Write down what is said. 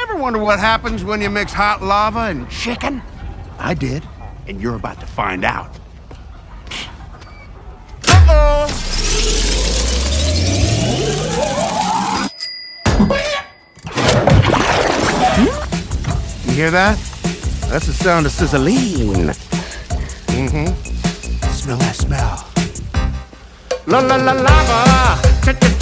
ever wonder what happens when you mix hot lava and chicken? I did, and you're about to find out. Uh-oh! You hear that? That's the sound of sizzling. Smell that smell. La la la lava!